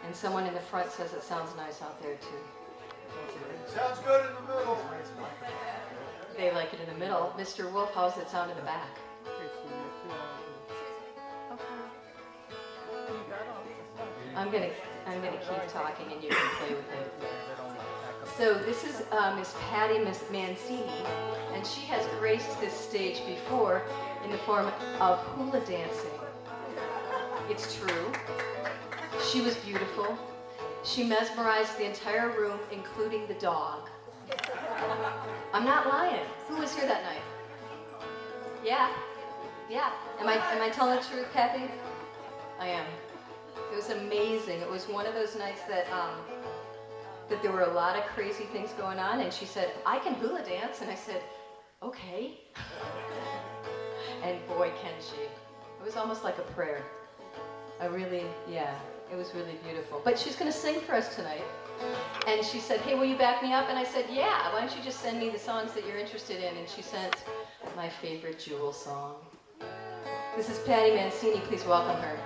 And someone in the front says it sounds nice out there too. Sounds good in the middle. They like it in the middle. Mr. Wolf, how's it sound in the back? I'm gonna keep talking and you can play with it. So this is Miss Patty Mancini, and she has graced this stage before in the form of hula dancing. It's true. She was beautiful. She mesmerized the entire room, including the dog. I'm not lying. Who was here that night? Yeah. Yeah. Am I telling the truth, Kathy? I am. It was amazing. It was one of those nights that that there were a lot of crazy things going on, and she said, I can hula dance, and I said, okay. And boy, can she. It was almost like a prayer. It was really beautiful. But she's going to sing for us tonight. And she said, hey, will you back me up? And I said, yeah, why don't you just send me the songs that you're interested in? And she sent my favorite Jewel song. This is Patty Mancini. Please welcome her.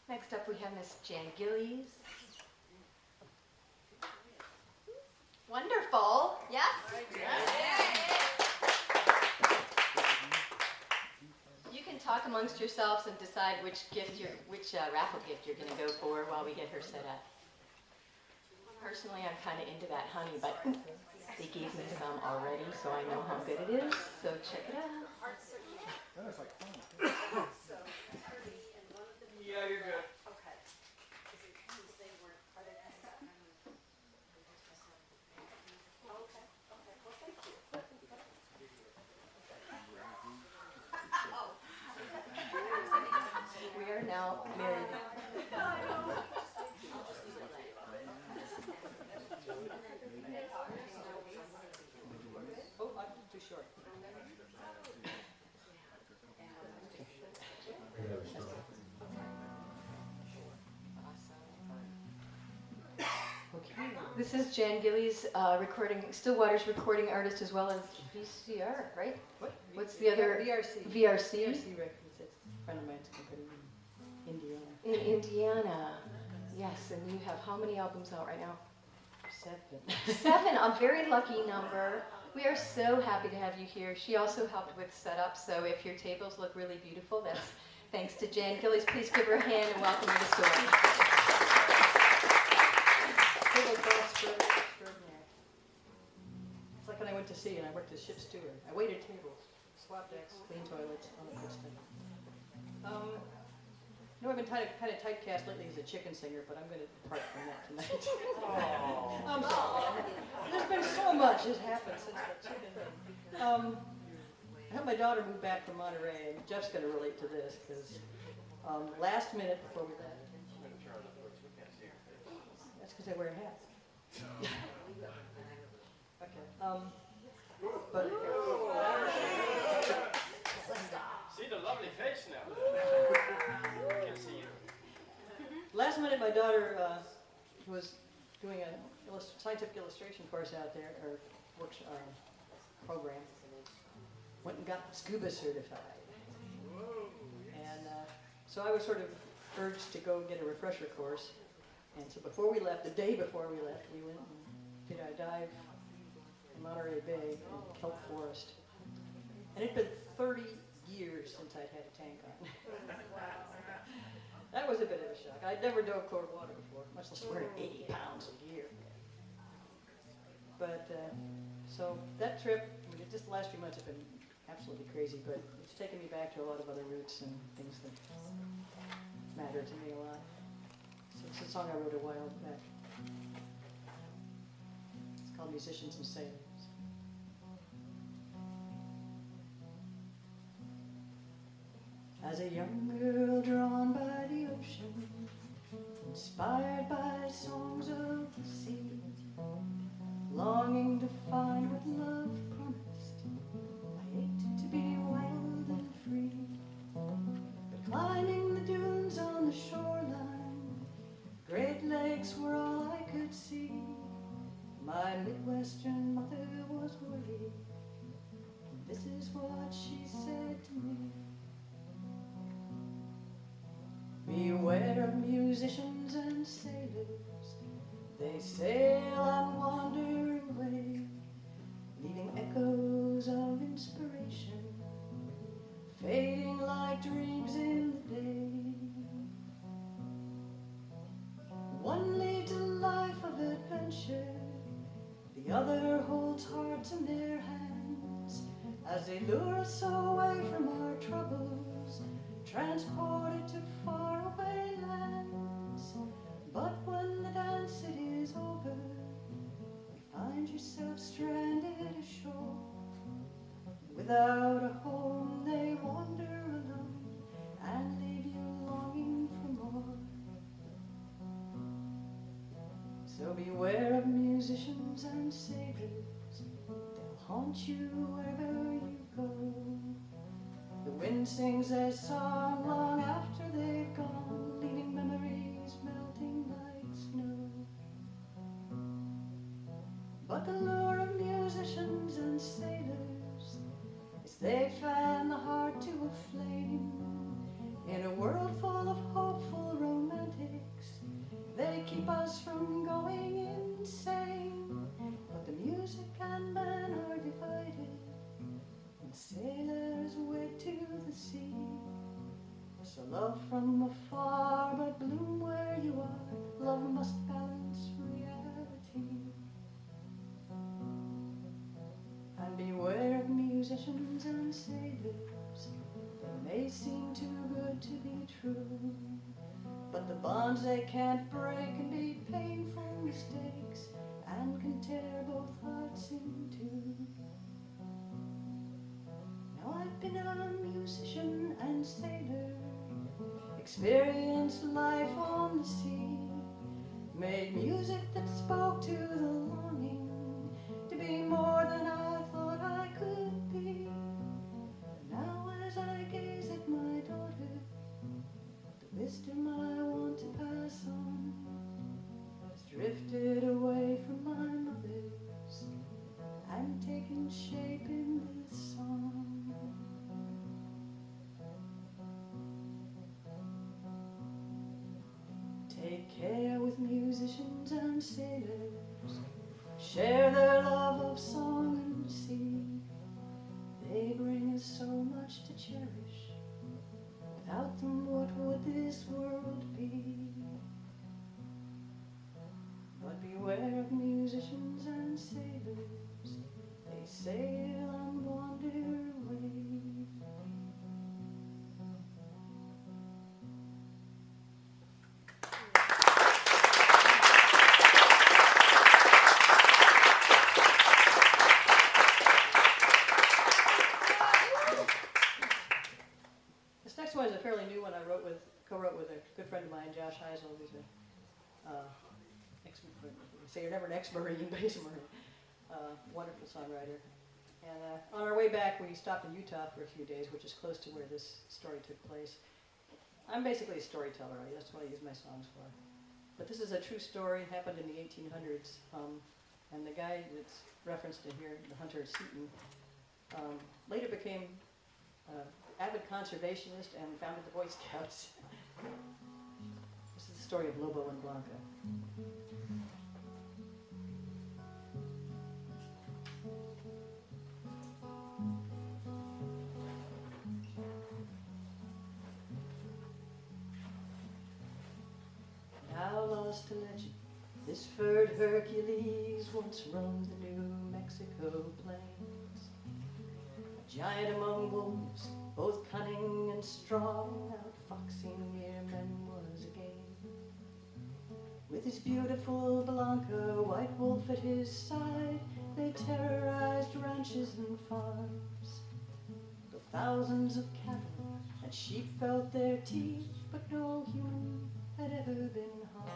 Next up we have Miss Jan Gillies. Wonderful. Yes? You can talk amongst yourselves and decide which raffle gift you're going to go for while we get her set up. Personally, I'm kind of into that honey, but they gave me some already, so I know how good it is. So check it out. That is like fun. Yeah, you're good. We are now married. Oh, I'm too short. Okay. This is Jan Gillies, Stillwaters recording artist as well as VCR, right? What? What's the other? VRC. VRC? VRC Records. It's a friend of mine's company in Indiana. In Indiana. Yes, and you have how many albums out right now? 7. 7, a very lucky number. We are so happy to have you here. She also helped with setup, so if your tables look really beautiful, that's thanks to Jan Gillies. Please give her a hand and welcome her to the store. Extraordinary. It's like when I went to sea and I worked as ship's steward. I waited tables, swapped decks, cleaned toilets, all that good stuff. You know, I've been kind of typecast lately as a chicken singer, but I'm going to depart from that tonight. I'm sorry. There's been so much has happened since that chicken thing. I had my daughter move back from Monterey, and Jeff's going to relate to this, because last minute before we left, that's because I wear a hat. Okay. But See the lovely face now. I can see you. last minute, my daughter was doing a scientific illustration course out there, or program. Went and got scuba certified. And so I was sort of urged to go get a refresher course. And so before we left, the day before we left, we went and did a dive in Monterey Bay in kelp forest. And it'd been 30 years since I'd had a tank on. That was a bit of a shock. I'd never dove cold water before, much less wearing 80 pounds of gear. But so that trip, I mean, just the last few months have been absolutely crazy, but it's taken me back to a lot of other roots and things that matter to me a lot. So it's a song I wrote a while back. It's called Musicians and Sailors. As a young girl drawn by the ocean, inspired by songs of the sea, longing to find what love promised, I ached to be wild and free. But climbing the dunes on the shoreline, Great Lakes were all I could see. My Midwestern mother was worried. This is what she said to me. Beware of musicians and sailors. They sail and wander away, leaving echoes of inspiration, fading like dreams in the day. One leads a life of adventure, the other holds hearts in their hands, as they lure us away from our troubles, transported to faraway lands. But when the dance it is over, you find yourself stranded ashore. Without a home, they wander alone and leave you longing for more. So beware of musicians and sailors, they'll haunt you wherever you go. The wind sings their song long after they've gone, leaving memories melting like snow. But the lure of musicians and sailors is they fan the heart to a flame in a world full of hopeful romance. love from afar, but bloom where you are. Love must balance reality. And beware of musicians and sailors. They may seem too good to be true, but the bonds they can't break can be painful mistakes and can tear both hearts in two. Now I've been a musician and sailor, experienced life on the sea, made music that spoke to the longing to be more than I thought I could be. And now as I gaze at my daughter, the wisdom I want to pass on has drifted away from my mother's and taken shape in this song. Take care with musicians and sailors, share their love of song and sea. They bring us so much to cherish. Without them, what would this world be? But beware of musicians and sailors, they sail and wander away. This next one is a fairly new one I co-wrote with a good friend of mine, Josh Heisel, who's say you're never an ex-Marine, but he's a Marine. Wonderful songwriter. And on our way back, we stopped in Utah for a few days, which is close to where this story took place. I'm basically a storyteller. That's what I use my songs for. But this is a true story, happened in the 1800s. And the guy that's referenced in here, the hunter Seton, later became avid conservationist and founded the Boy Scouts. This is the story of Lobo and Blanca. Now lost to legend, this furred Hercules once roamed the New Mexico plains. A giant among wolves, both cunning and strong, outfoxing mere men was a game. With his beautiful Blanca, white wolf at his side, they terrorized ranches and farms. Though thousands of cattle and sheep felt their teeth, but no human had ever been harmed.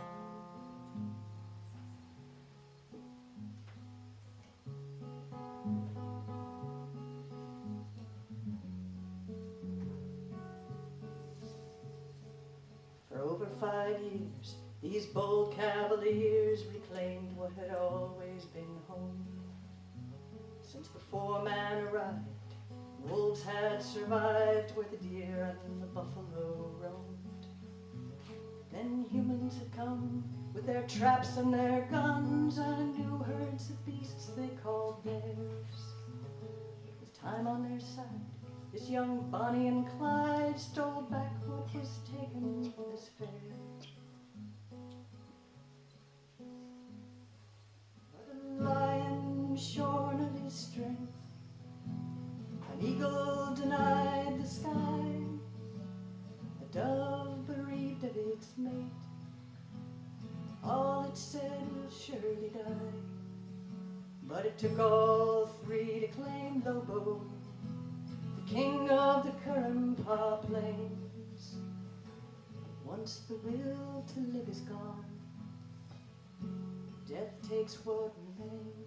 For over 5 years, these bold cavaliers reclaimed what had always been home. Since before man arrived, wolves had survived where the deer and the buffalo roamed. Then humans had come with their traps and their guns and new herds of beasts they called theirs. With time on their side, this young Bonnie and Clyde stole back what was taken as fair. But a lion shorn of his strength, an eagle denied the sky, a dove bereaved of its mate, all it said will surely die. But it took all three to claim Lobo, the king of the Currumpah Plains. Once the will to live is gone, death takes what remains.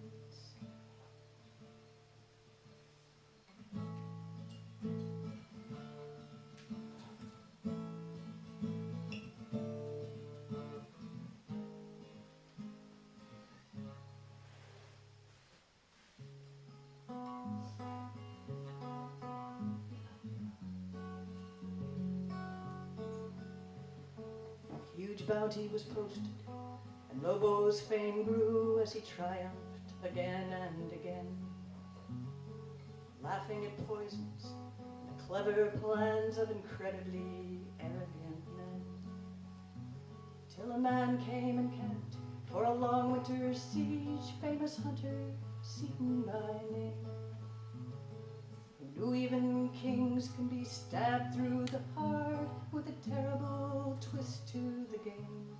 Huge bounty was posted, and Lobo's fame grew as he triumphed again and again, laughing at poisons and the clever plans of incredibly errant man came and camped for a long winter's siege, famous hunter, Seaton by name. Who knew even kings can be stabbed through the heart with a terrible twist to the game.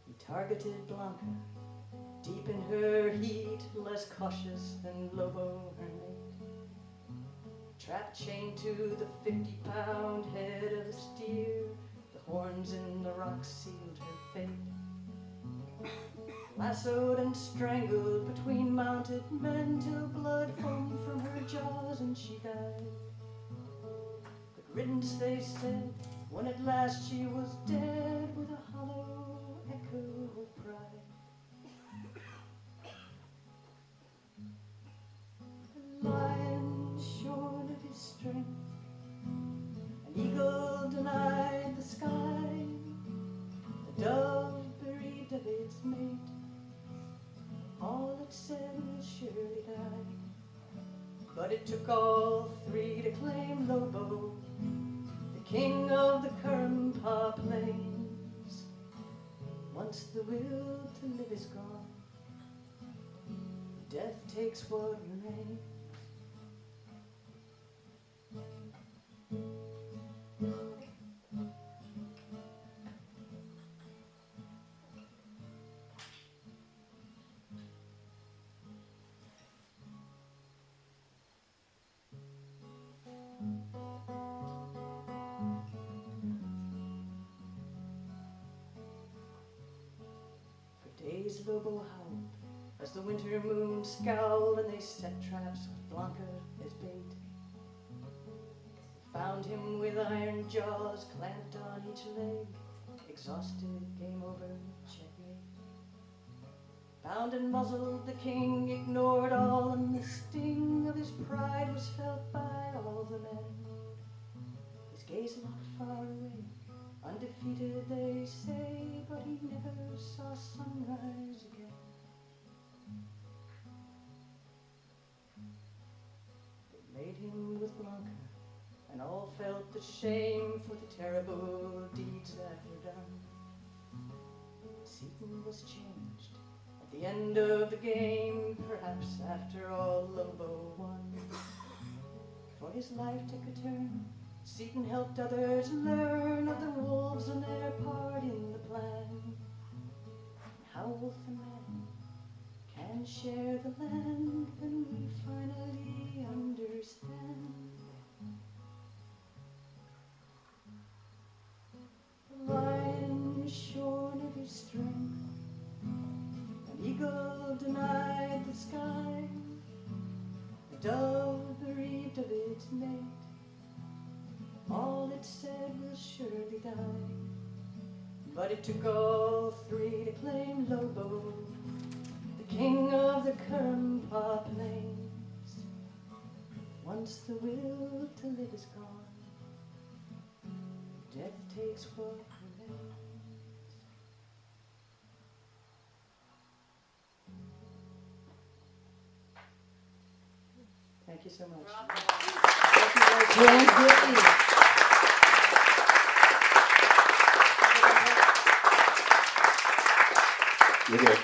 He targeted Blanca, deep in her heat, less cautious than Lobo, her mate. Trapped, chained to the 50-pound head of a steer, the horns in the rocks sealed her fate. Lassoed and strangled between mounted men till blood foamed from her jaws and she died. Good riddance, they said, when at last she was dead, with a hollow echo of pride. The lion shorn of his strength, an eagle denied the sky, a dove bereaved of its mate, all it said will surely die. But it took all three to claim Lobo, the king of the Currumpah Plains. Once the will to live is gone, death takes what remains. For days Lobo howled as the winter moon scowled, and they set traps with Blanca as bait. Found him with iron jaws clamped on each leg, exhausted, game over, checkmate. Bound and muzzled, the king ignored all, and the sting of his pride was felt by all the men. His gaze looked far away, undefeated they say, but he never saw sunrise again. They laid him with Blanca, and all felt the shame for the terrible deeds that were done. Seaton was changed at the end of the game, perhaps after all Lobo won. For his life took a turn, Seaton helped others learn of the wolves and their part in the plan, and how wolf and man can share the land when we finally understand. The lion shorn of his strength, an eagle denied the sky, a dove bereaved of its mate, all it said will surely die. But it took all three to claim Lobo, the king of the Currumpah Plains. Once the will to live is gone, death takes what remains. Thank you so much. Grand Beauty. You're good.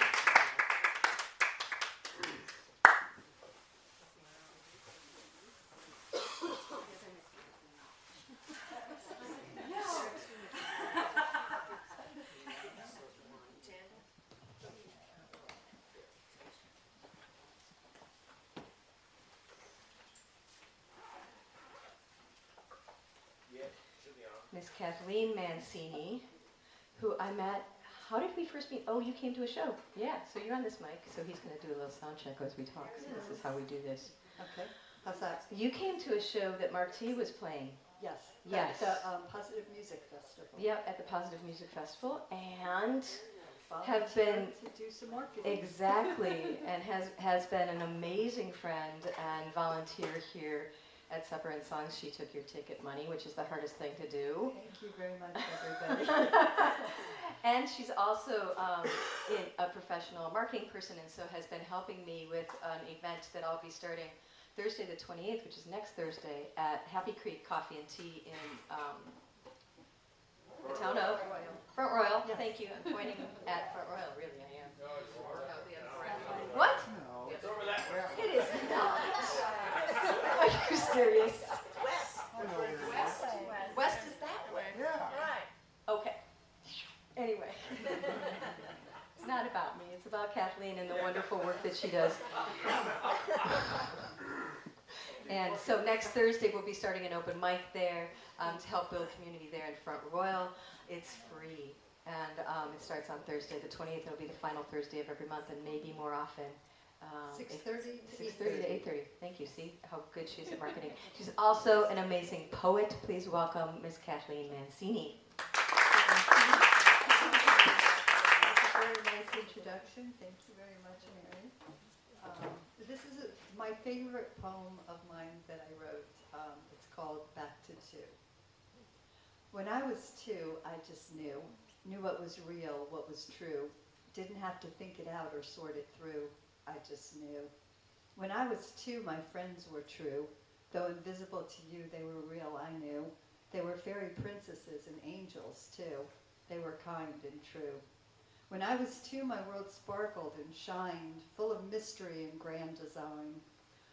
Miss Kathleen Mancini, who I met. How did we first meet? Oh, you came to a show. Yeah, so you're on this mic, so he's going to do a little sound check as we talk. So this is how we do this. Okay, how's that? You came to a show that Mark T was playing. Yes. Yes. At the Positive Music Festival. Yep, at the Positive Music Festival, and Volunteered have been to do some marketing. exactly, and has been an amazing friend and volunteer here at Supper and Songs, she took your ticket money, which is the hardest thing to do. Thank you very much, everybody. And she's also a professional marketing person, and so has been helping me with an event that I'll be starting Thursday the 28th, which is next Thursday, at Happy Creek Coffee and Tea in the town of Front Royal. Yes. Thank you. I'm pointing at Front Royal. Really, I am. What? No. It's over that way. It is not. Are you serious? West is that way. Yeah. Okay. Anyway. It's not about me. It's about Kathleen and the wonderful work that she does. And so next Thursday we'll be starting an open mic there to help build community there in Front Royal. It's free, and it starts on Thursday the 28th. It'll be the final Thursday of every month, and maybe more often. 6:30 to 6:30 to 8:30. Thank you. See how good she is at marketing. She's also an amazing poet. Please welcome Miss Kathleen Mancini. Very nice introduction. Thank you very much, Mary. This is my favorite poem of mine that I wrote. It's called Back to Two. When I was 2, I just knew what was real, what was true. Didn't have to think it out or sort it through. I just knew. When I was 2, my friends were true. Though invisible to you, they were real, I knew. They were fairy princesses and angels, too. They were kind and true. When I was 2, my world sparkled and shined, full of mystery and grand design.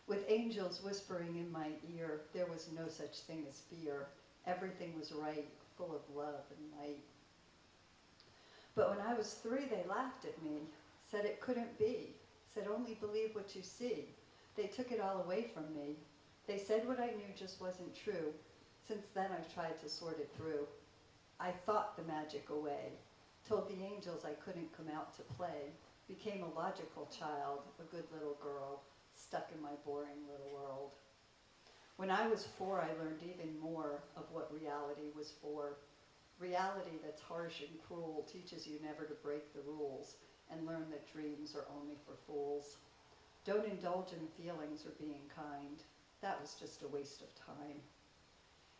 With angels whispering in my ear, there was no such thing as fear. Everything was right, full of love and light. But when I was 3, they laughed at me, said it couldn't be, said only believe what you see. They took it all away from me. They said what I knew just wasn't true. Since then I've tried to sort it through. I thought the magic away, told the angels I couldn't come out to play, became a logical child, a good little girl, stuck in my boring little world. When I was 4, I learned even more of what reality was for. Reality that's harsh and cruel teaches you never to break the rules and learn that dreams are only for fools. Don't indulge in feelings or being kind. That was just a waste of time.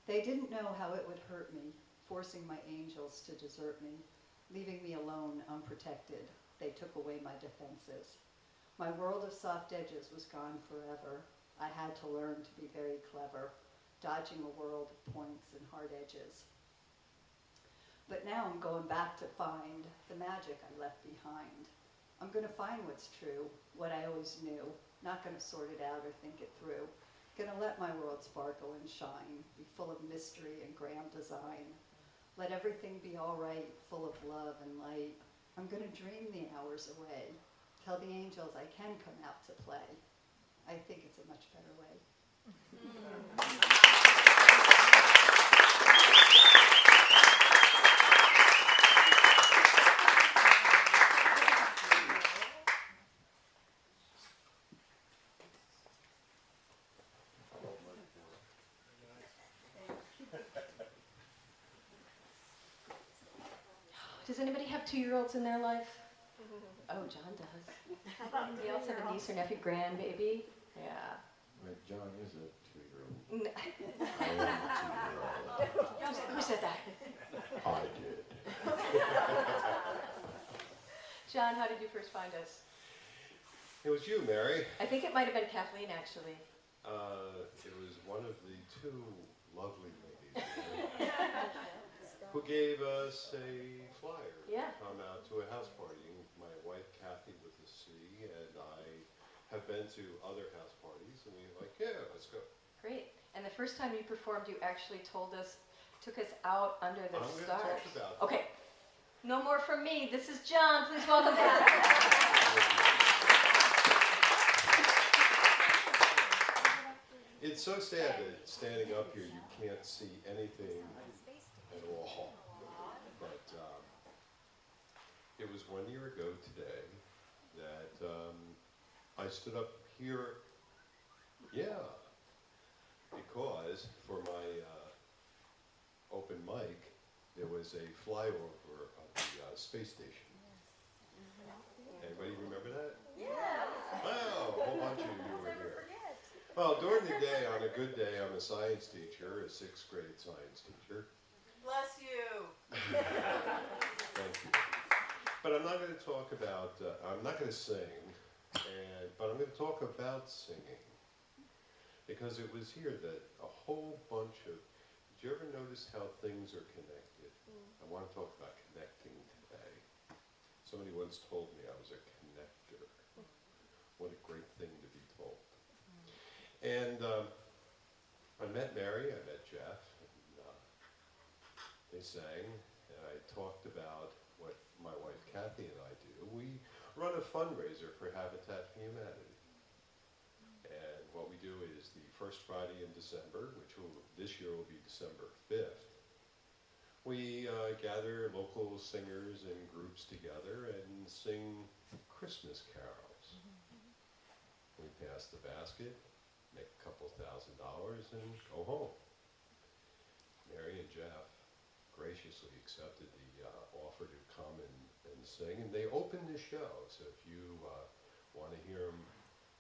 They didn't know how it would hurt me, forcing my angels to desert me, leaving me alone, unprotected. They took away my defenses. My world of soft edges was gone forever. I had to learn to be very clever, dodging a world of points and hard edges. But now I'm going back to find the magic I left behind. I'm going to find what's true, what I always knew, not going to sort it out or think it through. Going to let my world sparkle and shine, be full of mystery and grand design. Let everything be all right, full of love and light. I'm going to dream the hours away. Tell the angels I can come out to play. I think it's a much better way. Does anybody have 2-year-olds in their life? Oh, John does. Anybody else have a niece or nephew, grandbaby? Yeah. Right, John is a 2-year-old. N- I am a 2-year-old. Who said that? I did. John, how did you first find us? It was you, Mary. I think it might have been Kathleen, actually. It was one of the 2 lovely ladies who gave us a flyer Yeah. to come out to a house party. My wife, Kathy, with a C, and I have been to other house parties, and we were like, yeah, let's go. Great. And the first time you performed, you actually took us out under the I'm going to stars. talk about that. Okay. No more from me. This is John. Please welcome back. It's so sad that standing up here, you can't see anything at all. But it was 1 year ago today that I stood up here, because for my open mic, there was a flyover of the space station. Anybody remember that? Yeah. Wow, a whole bunch of you were here. Well, during the day, on a good day, I'm a science teacher, a 6th grade science teacher. Bless you. Thank you. But I'm not going to talk about, I'm not going to sing, but I'm going to talk about singing. Because it was here that a whole bunch of, did you ever notice how things are connected? I want to talk about connecting today. Somebody once told me I was a connector. What a great thing to be told. And I met Mary, I met Jeff, and they sang, and I talked about what my wife Kathy and I do. We run a fundraiser for Habitat for Humanity. And what we do is the first Friday in December, which this year will be December 5th, we gather local singers and groups together and sing Christmas carols. We pass the basket, make a couple $1,000s, and go home. Mary and Jeff graciously accepted the offer to come and sing, and they opened the show. So if you want to hear them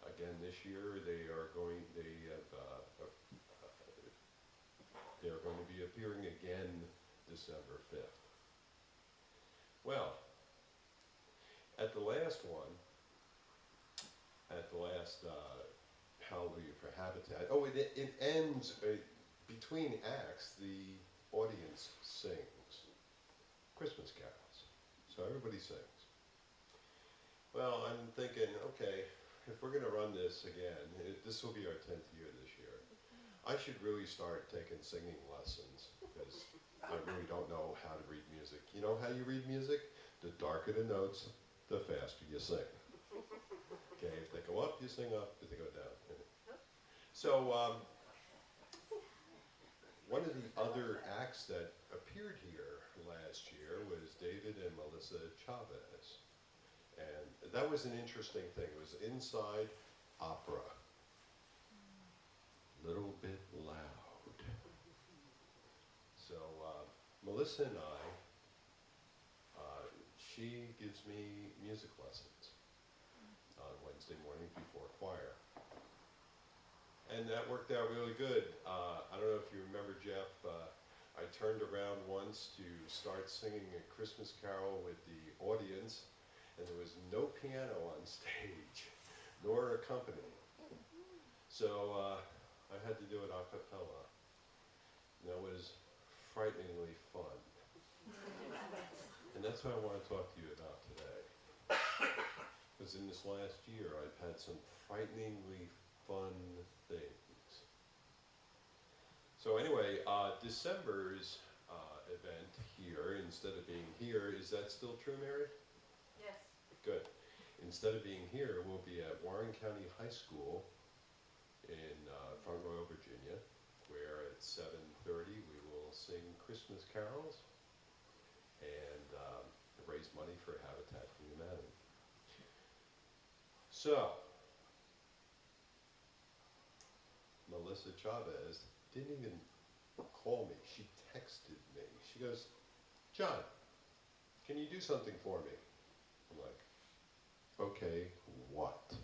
again this year, they're going to be appearing again December 5th. Well, at the last one, Hallelujah for Habitat, it ends, between acts, the audience sings Christmas carols. So everybody sings. Well, I'm thinking, okay, if we're going to run this again, this will be our 10th year this year. I should really start taking singing lessons, because I really don't know how to read music. You know how you read music? The darker the notes, the faster you sing. Okay, if they go up, you sing up. If they go down. So, one of the other acts that appeared here last year was David and Melissa Chavez. And that was an interesting thing. It was inside opera. Little bit loud. So Melissa and I, she gives me music lessons on Wednesday morning before choir. And that worked out really good. I don't know if you remember, Jeff, I turned around once to start singing a Christmas carol with the audience, and there was no piano on stage, nor accompanying. So I had to do it a cappella. And that was frighteningly fun. And that's what I want to talk to you about today. Because in this last year, I've had some frighteningly fun things. So anyway, December's event here, instead of being here, is that still true, Mary? Yes. Good. Instead of being here, we'll be at Warren County High School in Front Royal, Virginia, where at 7:30 we will sing Christmas carols and raise money for Habitat for Humanity. So, Melissa Chavez didn't even call me. She texted me. She goes, "John, can you do something for me?" I'm like, "Okay, what?"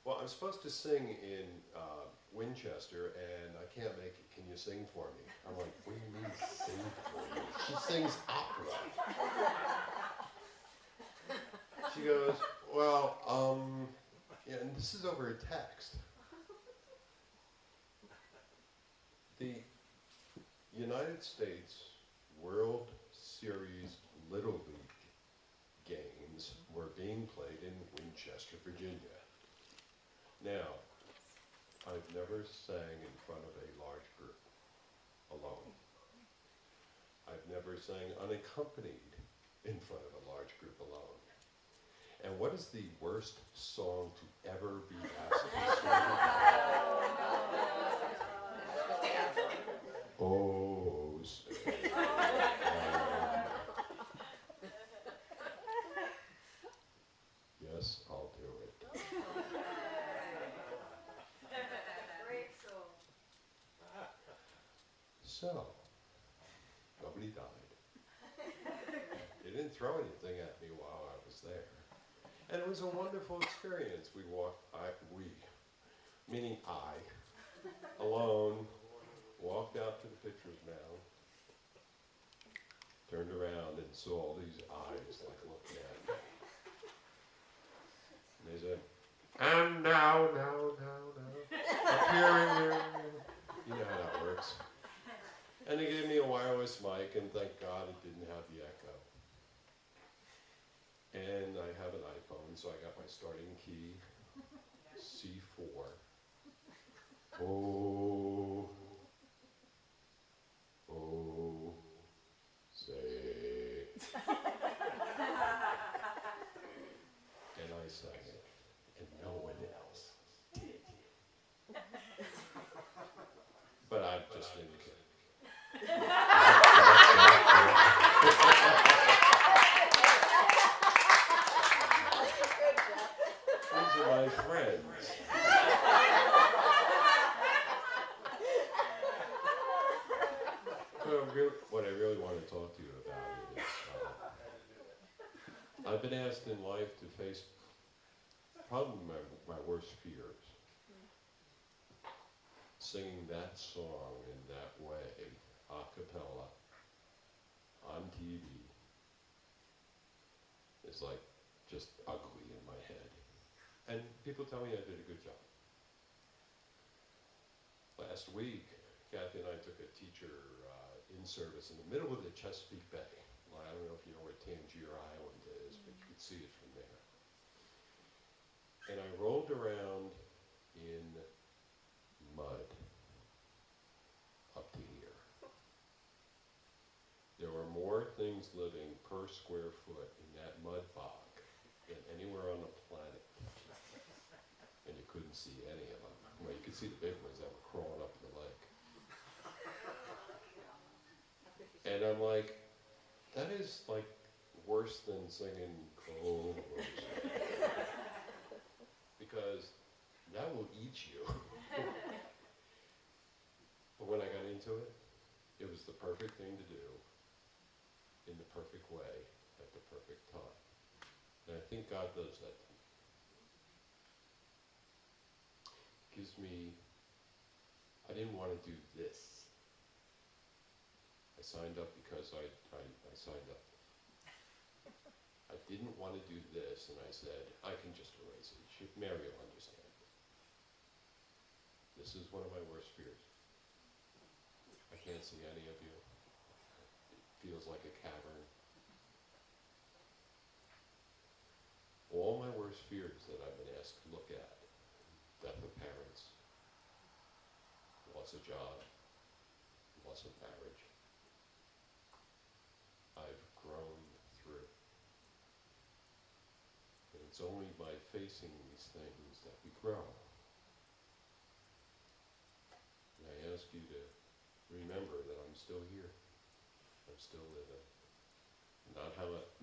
"Well, I'm supposed to sing in Winchester, and I can't make it. Can you sing for me?" I'm like, "What do you mean sing for me? She sings opera." She goes, "Well, yeah, and this is over a text." The United States World Series Little League games were being played in Winchester, Virginia. Now, I've never sang in front of a large group alone. I've never sang unaccompanied in front of a large group alone. And what is the worst song to ever be asked to sing? Oh, say, yes, I'll do it. Great soul. So, nobody died. They didn't throw anything at me while I was there. And it was a wonderful experience. We meaning I, alone, walked out to the pictures mound, turned around and saw all these eyes like looking at me. And they said, and now, appearing here. You know how that works. And they gave me a wireless mic, and thank God it didn't have the echo. And I have an iPhone, so I got my starting key, C4. Oh, oh, say. And I sang it, and no one else did. But I just didn't care. These are my friends. What I really want to talk to you about is, I've been asked in life to face probably my worst fears. Singing that song in that way, a cappella, on TV, is like just ugly in my head. And people tell me I did a good job. Last week, Kathy and I took a teacher in-service in the middle of the Chesapeake Bay. Well, I don't know if you know where Tangier Island is, but you could see it from there. And I rolled around in mud up to here. There were more things living per square foot in that mud bog than anywhere on the planet. And you couldn't see any of them. Well, you could see the big ones that were crawling up the lake. And I'm like, that is like worse than singing Cold Rose. Because that will eat you. But when I got into it, it was the perfect thing to do, in the perfect way, at the perfect time. And I think God does that to me. Gives me, I didn't want to do this. I signed up because I signed up. I didn't want to do this, and I said, I can just erase it. Mary will understand. This is one of my worst fears. I can't see any of you. It feels like a cavern. All my worst fears that I've been asked to look at, death of parents, loss of job, loss of marriage, I've grown through. And it's only by facing these things that we grow. And I ask you to remember that I'm still here. I'm still living.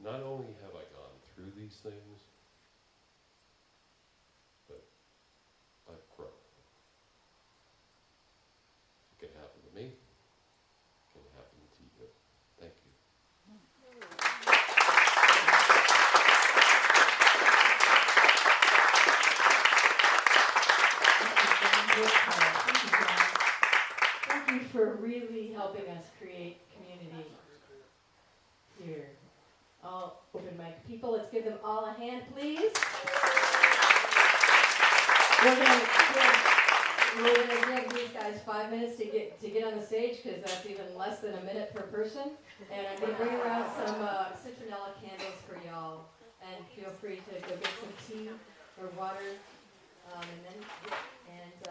Not only have I gone through these things, but I've grown. It can happen to me. It can happen to you. Thank you. Thank you for really helping us create community here. All open mic people, let's give them all a hand, please. We're gonna give these guys 5 minutes to get on the stage, because that's even less than a minute per person. And I'm gonna bring around some citronella candles for y'all, and feel free to go get some tea or water, and then.